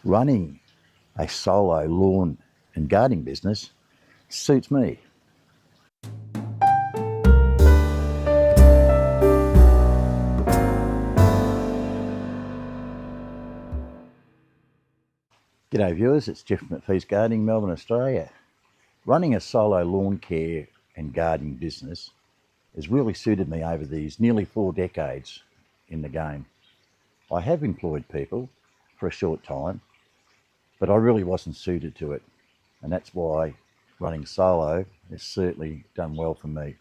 Running a solo lawn and gardening business suits me. G'day viewers, it's Jeff from McPhee's Gardening, Melbourne, Australia. Running a solo lawn care and gardening business has really suited me over these nearly 4 decades in the game. I have employed people for a short time, but I really wasn't suited to it, and that's why running solo has certainly done well for me.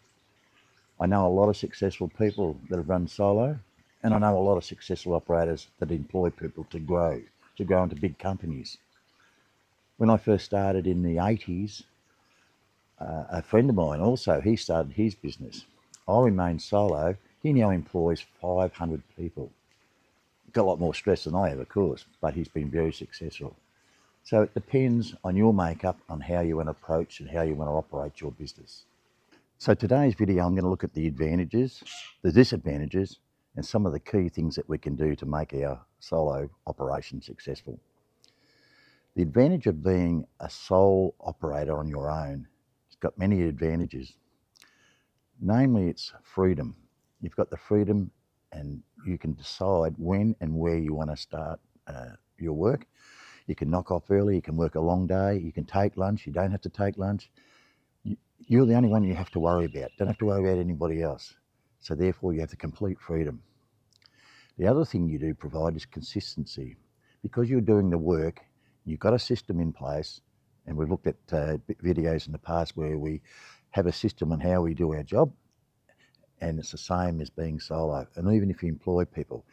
I know a lot of successful people that have run solo, and I know a lot of successful operators that employ people to grow into big companies. When I first started in the 80s, a friend of mine also, he started his business. I remained solo. He now employs 500 people. Got a lot more stress than I have, of course, but he's been very successful. So it depends on your makeup, on how you want to approach and how you want to operate your business. So today's video, I'm going to look at the advantages, the disadvantages, and some of the key things that we can do to make our solo operation successful. The advantage of being a sole operator on your own has got many advantages. Namely, it's freedom. You've got the freedom and you can decide when and where you want to start your work. You can knock off early, you can work a long day, you can take lunch, you don't have to take lunch. You're the only one you have to worry about. Don't have to worry about anybody else. So therefore you have the complete freedom. The other thing you do provide is consistency. Because you're doing the work, you've got a system in place, and we've looked at videos in the past where we have a system on how we do our job, and it's the same as being solo. And even if you employ people,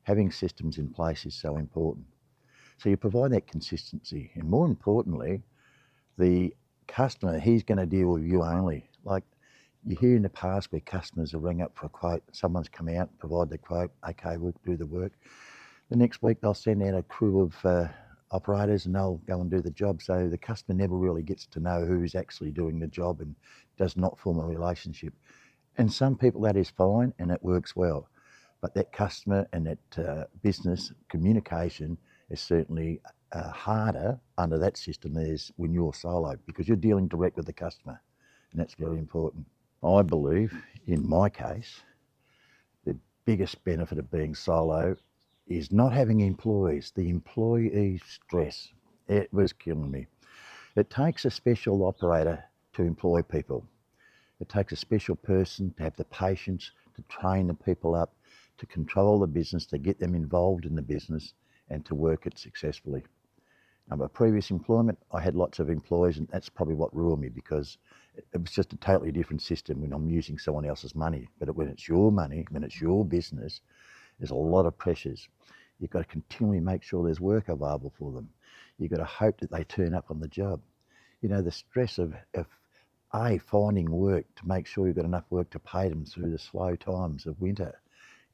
having systems in place is so important. So you provide that consistency, and more importantly, the customer, he's going to deal with you only. Like you hear in the past where customers will ring up for a quote, someone's come out, provide the quote, okay, we'll do the work. The next week they'll send out a crew of operators and they'll go and do the job. So the customer never really gets to know who's actually doing the job and does not form a relationship. And some people that is fine and it works well. But that customer and that business communication is certainly harder under that system as when you're solo, because you're dealing direct with the customer, and that's very important. I believe, in my case, the biggest benefit of being solo is not having employees. The employee stress, it was killing me. It takes a special operator to employ people. It takes a special person to have the patience to train the people up, to control the business, to get them involved in the business and to work it successfully. My previous employment, I had lots of employees, and that's probably what ruined me, because it was just a totally different system when I'm using someone else's money. But when it's your money, when it's your business, there's a lot of pressures. You've got to continually make sure there's work available for them. You've got to hope that they turn up on the job. You know, the stress of finding work, to make sure you've got enough work to pay them through the slow times of winter.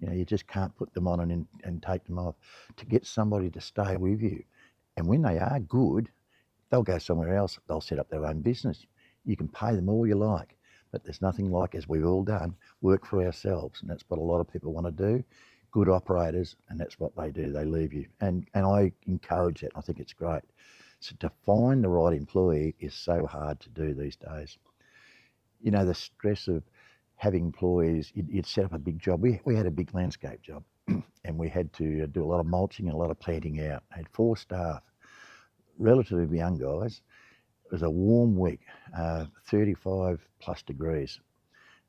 You know, you just can't put them on and take them off. To get somebody to stay with you. And when they are good, they'll go somewhere else. They'll set up their own business. You can pay them all you like, but there's nothing like, as we've all done, work for ourselves. And that's what a lot of people want to do. Good operators, and that's what they do. They leave you. And I encourage that. I think it's great. So to find the right employee is so hard to do these days. You know, the stress of having employees, you'd set up a big job. We had a big landscape job and we had to do a lot of mulching and a lot of planting out. I had 4 staff, relatively young guys. It was a warm week, 35 plus degrees.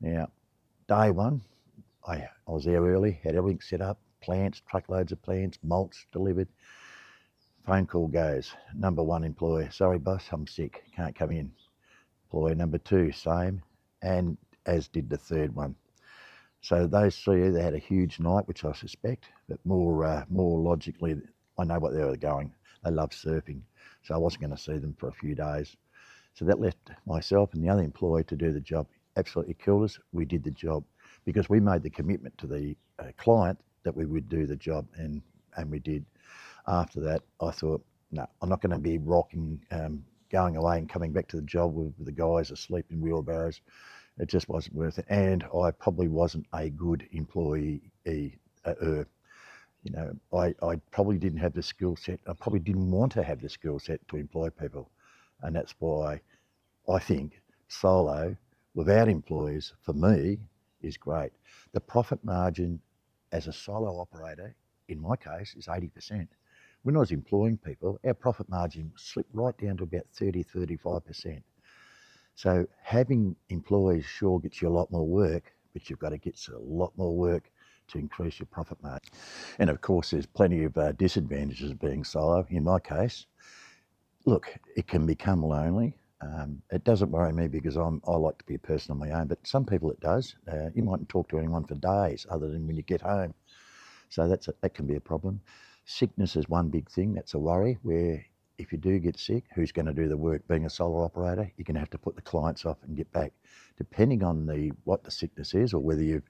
Now, day one, I was there early, had everything set up, plants, truckloads of plants, mulch delivered. Phone call goes, number 1 employee, sorry boss, I'm sick, can't come in. Employee number 2, same, and as did the 3rd one. So those 3 either had a huge night, which I suspect, but more logically, I know what they were going. They love surfing, so I wasn't going to see them for a few days. So that left myself and the other employee to do the job. Absolutely killed us. We did the job because we made the commitment to the client that we would do the job, and we did. After that, I thought, no, I'm not going to be rocking, going away and coming back to the job with the guys asleep in wheelbarrows. It just wasn't worth it, and I probably wasn't a good employee. You know, I probably didn't have the skill set. I probably didn't want to have the skill set to employ people. And that's why I think solo without employees for me is great. The profit margin as a solo operator, in my case, is 80%. When I was employing people, our profit margin slipped right down to about 35%. So having employees sure gets you a lot more work, but you've got to get a lot more work to increase your profit margin. And of course, there's plenty of disadvantages of being solo. In my case, look, it can become lonely. It doesn't worry me because I like to be a person on my own, but some people it does. You mightn't talk to anyone for days other than when you get home. So that can be a problem. Sickness is one big thing. That's a worry where if you do get sick, who's going to do the work? Being a solo operator, you're going to have to put the clients off and get back. Depending on what the sickness is, or whether you've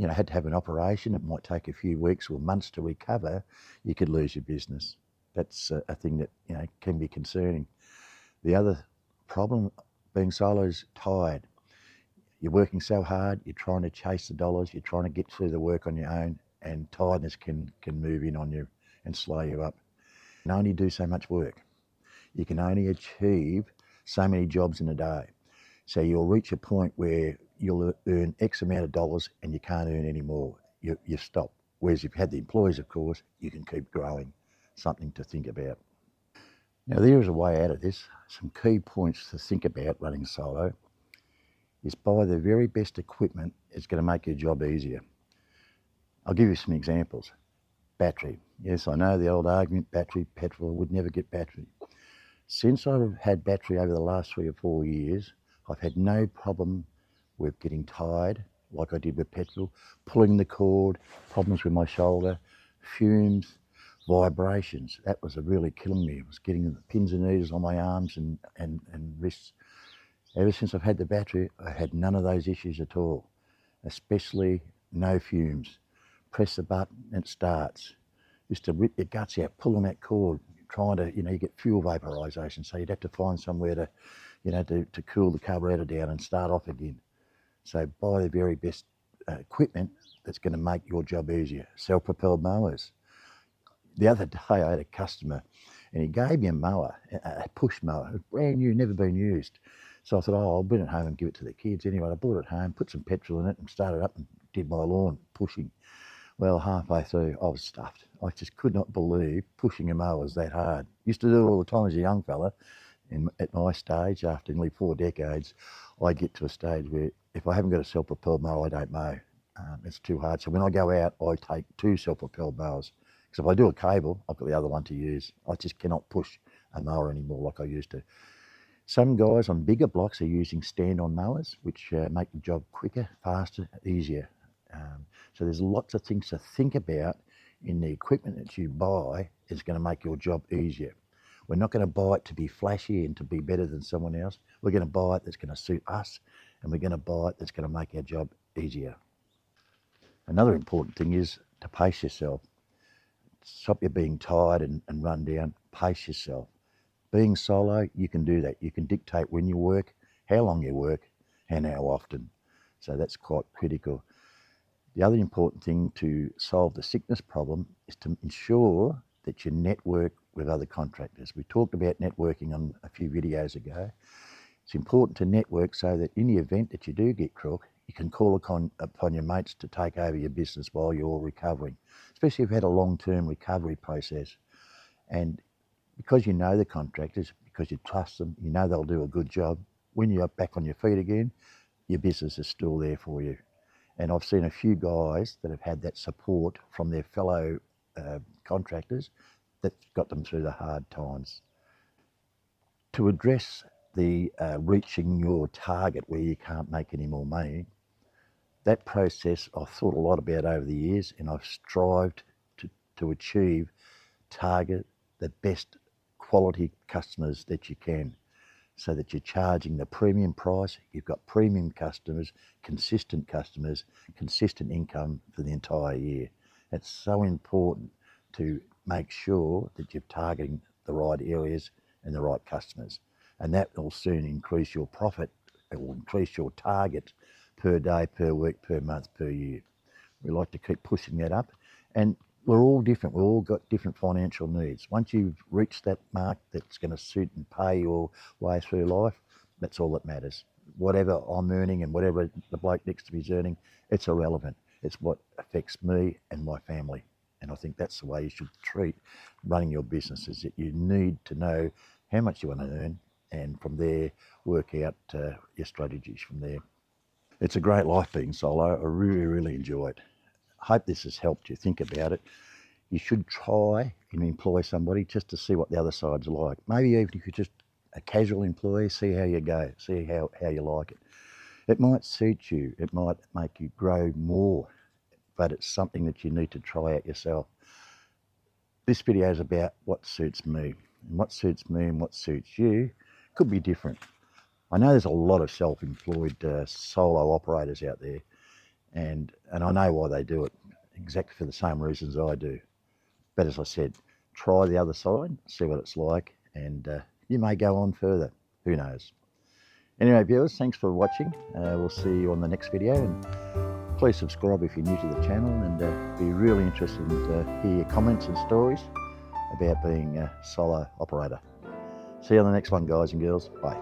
had to have an operation, it might take a few weeks or months to recover. You could lose your business. That's a thing that can be concerning. The other problem being solo is tired. You're working so hard, you're trying to chase the dollars, you're trying to get through the work on your own, and tiredness can move in on you and slow you up. You can only do so much work. You can only achieve so many jobs in a day. So you'll reach a point where you'll earn X amount of dollars and you can't earn any more. You stop. Whereas if you've had the employees, of course, you can keep growing. Something to think about. Now there is a way out of this. Some key points to think about running solo is buy the very best equipment. It's going to make your job easier. I'll give you some examples. Battery. Yes, I know the old argument, battery, petrol, I would never get battery. Since I've had battery over the last 3 or 4 years, I've had no problem with getting tired like I did with petrol, pulling the cord, problems with my shoulder, fumes, vibrations. That was really killing me. It was getting the pins and needles on my arms and wrists. Ever since I've had the battery, I had none of those issues at all, especially no fumes. Press the button and it starts. Used to rip your guts out, pulling that cord, trying to, you get fuel vaporisation. So you'd have to find somewhere to cool the carburetor down and start off again. So buy the very best equipment that's going to make your job easier. Self-propelled mowers. The other day I had a customer and he gave me a mower, a push mower. It was brand new, never been used. So I thought, I'll bring it home and give it to the kids. Anyway, I brought it home, put some petrol in it and started up and did my lawn pushing. Well, halfway through, I was stuffed. I just could not believe pushing a mower was that hard. Used to do it all the time as a young fella. At my stage, after nearly 4 decades, I get to a stage where if I haven't got a self-propelled mower, I don't mow. It's too hard. So when I go out, I take 2 self-propelled mowers. Because if I do a cable, I've got the other one to use. I just cannot push a mower anymore like I used to. Some guys on bigger blocks are using stand-on mowers, which make the job quicker, faster, easier. So there's lots of things to think about in the equipment that you buy is going to make your job easier. We're not going to buy it to be flashy and to be better than someone else. We're going to buy it that's going to suit us, and we're going to buy it that's going to make our job easier. Another important thing is to pace yourself. Stop you being tired and run down. Pace yourself. Being solo, you can do that. You can dictate when you work, how long you work, and how often. So that's quite critical. The other important thing to solve the sickness problem is to ensure that you network with other contractors. We talked about networking on a few videos ago. It's important to network so that in the event that you do get crook, you can call upon your mates to take over your business while you're recovering, especially if you've had a long-term recovery process. And because you know the contractors, because you trust them, you know they'll do a good job, when you're back on your feet again, your business is still there for you. And I've seen a few guys that have had that support from their fellow contractors that got them through the hard times. To address the reaching your target where you can't make any more money, that process I've thought a lot about over the years, and I've strived to achieve target the best quality customers that you can, so that you're charging the premium price, you've got premium customers, consistent income for the entire year. It's so important to make sure that you're targeting the right areas and the right customers. And that will soon increase your profit. It will increase your target per day, per week, per month, per year. We like to keep pushing that up. And we're all different. We've all got different financial needs. Once you've reached that mark that's going to suit and pay your way through life, that's all that matters. Whatever I'm earning and whatever the bloke next to me is earning, it's irrelevant. It's what affects me and my family. And I think that's the way you should treat running your business, is that you need to know how much you want to earn, and from there work out your strategies from there. It's a great life being solo. I really, really enjoy it. I hope this has helped you think about it. You should try and employ somebody just to see what the other side's like. Maybe even if you're just a casual employee, see how you go, see how you like it. It might suit you, it might make you grow more, but it's something that you need to try out yourself. This video is about what suits me, and what suits me and what suits you could be different. I know there's a lot of self-employed solo operators out there, and I know why they do it, exactly for the same reasons I do. But as I said, try the other side, see what it's like, and you may go on further. Who knows? Anyway, viewers, thanks for watching. We'll see you on the next video, and please subscribe if you're new to the channel, and be really interested to hear your comments and stories about being a solo operator. See you on the next one, guys and girls. Bye.